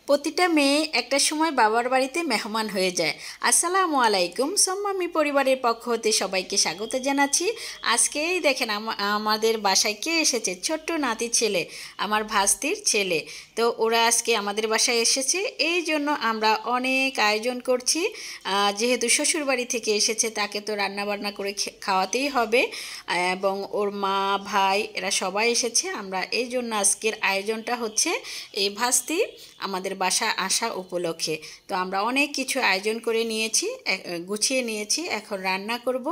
প্রতিটা মেয়ে একটা সময় বাবার বাড়িতে মেহমান হয়ে যায়। আসসালামু আলাইকুম, সম্মামি পরিবারের পক্ষ হতে সবাইকে স্বাগত জানাচ্ছি। আজকেই দেখেন আমাদের বাসায় কে এসেছে, ছোট্ট নাতি ছেলে, আমার ভাস্তির ছেলে। তো ওরা আজকে আমাদের বাসায় এসেছে, এই জন্য আমরা অনেক আয়োজন করছি। যেহেতু শ্বশুরবাড়ি থেকে এসেছে, তাকে তো রান্নাবান্না করে খাওয়াতেই হবে, এবং ওর মা ভাই এরা সবাই এসেছে। আমরা এই জন্য আজকের আয়োজনটা হচ্ছে এই ভাস্তি আমাদের বাসা আসা উপলক্ষে। তো আমরা অনেক কিছু আয়োজন করে নিয়েছি, গুছিয়ে নিয়েছি, এখন রান্না করব।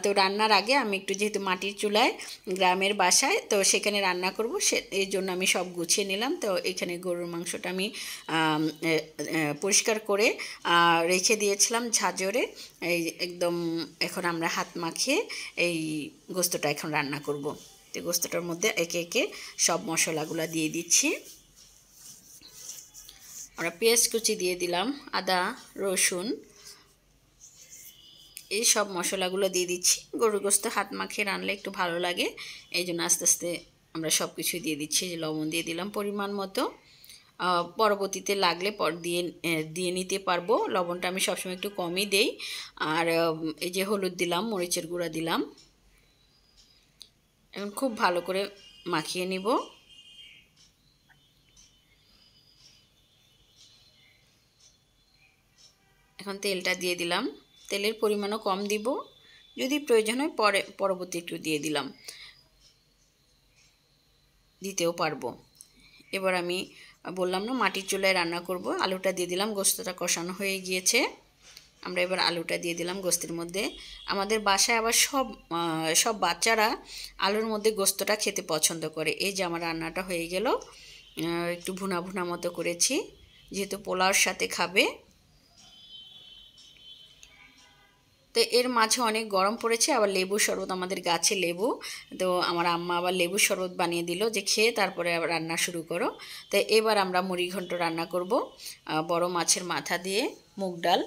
তো রান্নার আগে আমি একটু, যেহেতু মাটির চুলায় গ্রামের বাসায়, তো সেখানে রান্না করব, এই জন্য আমি সব গুছিয়ে নিলাম। তো এখানে গরুর মাংসটা আমি পরিষ্কার করে রেখে দিয়েছিলাম ঝাঁঝরে, এই একদম। এখন আমরা হাত মাখিয়ে এই গোস্তটা এখন রান্না করব। তো গোস্তটার মধ্যে একে একে সব মশলাগুলো দিয়ে দিচ্ছি। আমরা পেঁয়াজ কুচি দিয়ে দিলাম, আদা রসুন, এই সব মশলাগুলো দিয়ে দিচ্ছি। গরুর গোস্ত হাত মাখিয়ে রানলে একটু ভালো লাগে, এই জন্য আস্তে আস্তে আমরা সব কিছুই দিয়ে দিচ্ছি। লবণ দিয়ে দিলাম পরিমাণ মতো, পরবর্তীতে লাগলে দিয়ে নিতে পারবো। লবণটা আমি সবসময় একটু কমই দেই। আর এই যে হলুদ দিলাম, মরিচের গুঁড়া দিলাম। এখন খুব ভালো করে মাখিয়ে নিব। এখন তেলটা দিয়ে দিলাম, তেলের পরিমাণও কম দিব, যদি প্রয়োজন হয় পরবর্তী একটু দিয়ে দিতেও পারবো। এবার আমি বললাম না, মাটির চুলায় রান্না করব। আলুটা দিয়ে দিলাম, গোস্তটা কষানো হয়ে গিয়েছে। আমরা এবার আলুটা দিয়ে দিলাম গোস্তের মধ্যে। আমাদের বাসায় আবার সব বাচ্চারা আলুর মধ্যে গোস্তটা খেতে পছন্দ করে। এই যে আমার রান্নাটা হয়ে গেল, একটু ভুনা ভুনা মতো করেছি, যেহেতু পোলাওর সাথে খাবে। তো এর মাঝে অনেক গরম পড়েছে, আবার লেবু শরবত, আমাদের গাছে লেবু, তো আমার আম্মা আবার লেবু শরবত বানিয়ে দিল যে খেয়ে তারপরে আবার রান্না শুরু করো। তো এবার আমরা মুড়ি ঘন্ট রান্না করব, বড় মাছের মাথা দিয়ে মুগ ডাল।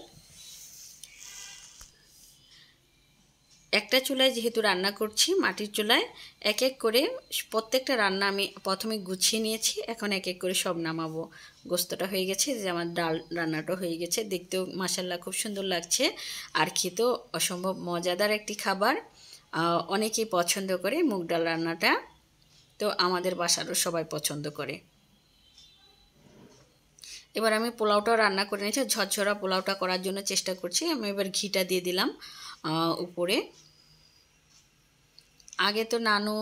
একটা চুলায় যেহেতু রান্না করছি, মাটির চুলায়, এক এক করে প্রত্যেকটা রান্না আমি প্রথমে গুছিয়ে নিয়েছি। এখন এক এক করে সব নামাবো। গোস্তটা হয়ে গেছে, যে আমার ডাল রান্নাটা হয়ে গেছে, দেখতেও মাশাআল্লাহ খুব সুন্দর লাগছে, আর খেতেও অসম্ভব মজাদার একটি খাবার। অনেকেই পছন্দ করে মুগ ডাল রান্নাটা, তো আমাদের বাসারও সবাই পছন্দ করে। এবার আমি পোলাওটা রান্না করে নিয়েছি, ঝরঝরা পোলাওটা করার জন্য চেষ্টা করছি। আমি এবার ঘিটা দিয়ে দিলাম উপরে। আগে তো নানু,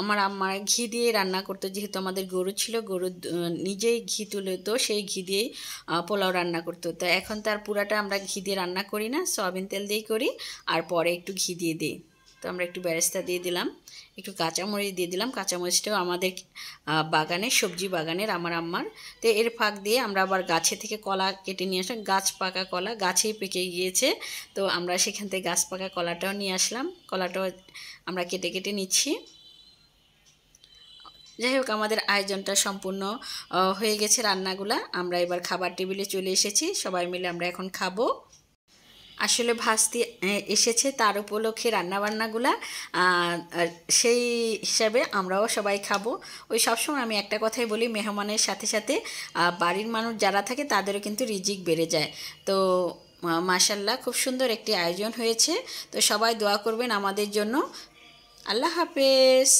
আমার আম্মা ঘি দিয়ে রান্না করতো, যেহেতু আমাদের গরু ছিল, গরু নিজেই ঘি তুলে, তো সেই ঘি দিয়েই পোলাও রান্না করতো। তো এখন তার পুরাটা আমরা ঘি দিয়ে রান্না করি না, সয়াবিন তেল দিয়েই করি, আর পরে একটু ঘি দিয়ে দিই। তো আমরা একটু বেরেস্তা দিয়ে দিলাম, একটু কাঁচামরিচ দিয়ে দিলাম। কাঁচামরিচটাও আমাদের বাগানের, সবজি বাগানের আমার আম্মার। তো এর ফাঁক দিয়ে আমরা আবার গাছে থেকে কলা কেটে নিয়ে আসলাম, গাছ পাকা কলা, গাছেই পেকে গিয়েছে। তো আমরা সেখান থেকে গাছ পাকা কলাটাও নিয়ে আসলাম, কলাটাও আমরা কেটে কেটে নিচ্ছি। যাই হোক, আমাদের আয়োজনটা সম্পূর্ণ হয়ে গেছে রান্নাগুলা। আমরা এবার খাবার টেবিলে চলে এসেছি, সবাই মিলে আমরা এখন খাবো। আসলে ভাস্তি এসেছে, তার উপলক্ষে রান্নাবান্নাগুলা, সেই হিসাবে আমরাও সবাই খাবো। ওই সবসময় আমি একটা কথাই বলি, মেহমানের সাথে সাথে বাড়ির মানুষ যারা থাকে তাদেরও কিন্তু রিজিক বেড়ে যায়। তো মাশাআল্লাহ খুব সুন্দর একটি আয়োজন হয়েছে। তো সবাই দোয়া করবেন আমাদের জন্য। আল্লাহ হাফেজ।